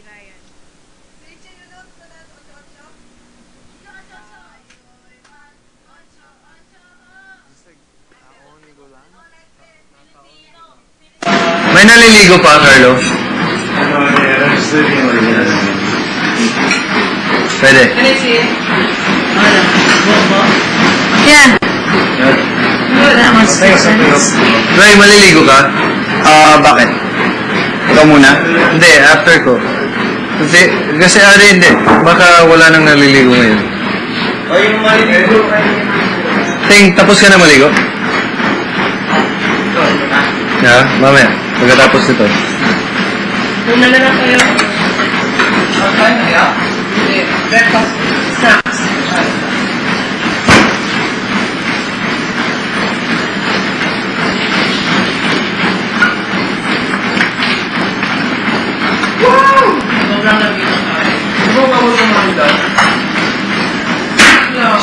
Ryan. May naliligo pa, Carlo? Pwede. Yeah. That must make sense. Ray, maliligo ka? Bakit? Ikaw muna? Hindi, after ko. Kasi hindi. Baka wala nang naliligo ngayon. O yung maliligo Ting, tapos ka na maligo? Yeah, mamaya. Pagkatapos nito. Una na lang kayo. Kain na kaya? Hindi. Breakfast. Snacks.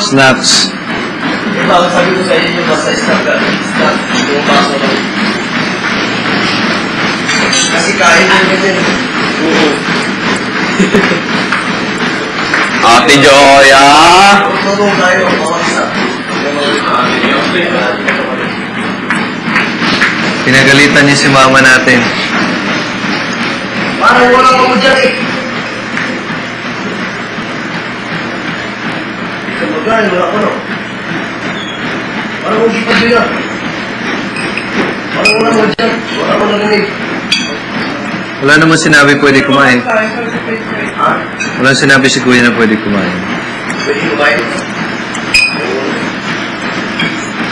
Snacks. Diba, sabi ko sa inyo, basta snack yung baso lang. Kasi kain din din. Oo. Ate Joya! Tulong tayo, pawasa. Pinagalitan niya si mama natin. Parang wala ka mo dyan eh. Ito mo dyan, wala ko no. Parang kung di pa dyan. Parang wala mo dyan. Wala ko narinig. Wala naman sinabi pwede kumain. Ha? Wala sinabi si kuya na pwede kumain. Pwede kumain?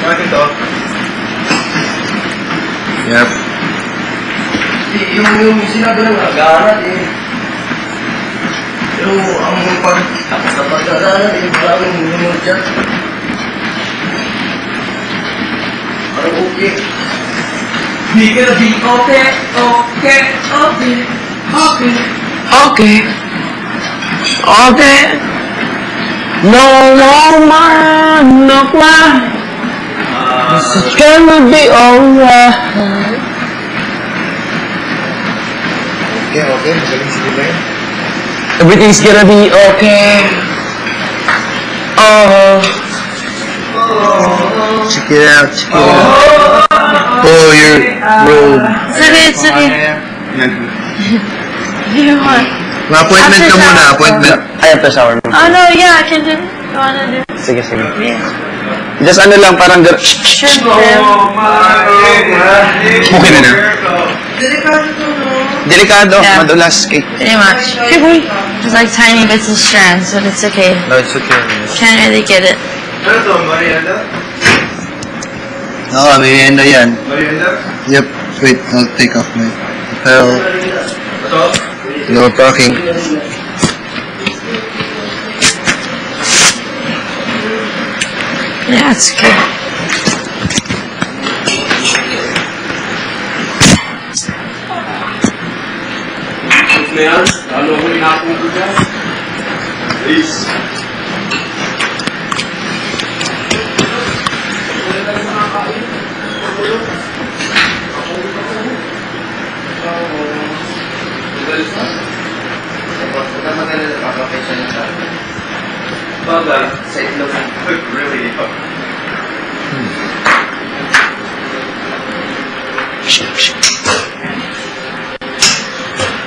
Bakit ito? Yep. Yung sinabi ng agaran eh. Pero ang tapos na pag-agaran eh, maraming humor dyan. Parang okay. Be gonna be okay, okay, okay, okay, okay, okay. No more, no more. It's gonna be alright. Okay, okay. Magaling si Diba. Everything's gonna be okay. Oh. Check it out, check it out. Oh, your robe. It's okay. You want? Ma-appointment ka muna, appointment. I have to shower. Oh no, yeah, I can do. You wanna do? Sige, sige. Yeah. Just ano lang, parang Shrimp. okay na na. Delikado, Yeah. madulas. Okay. Pretty much. Just like tiny bits of strands, but it's okay. No, it's okay. Can't really get it. Oo, merienda yan. Yep. Wait, I'll take off my apparel. No parking. Yeah, it's good.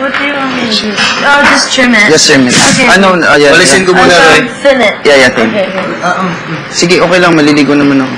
What do you want me to do? Oh, just trim it. Just trim it. Okay. Ano, yeah. Walisin ko muna, Roy. Thin it. Yeah, yeah, thank you. Okay. Sige, okay lang, maliligo naman ako.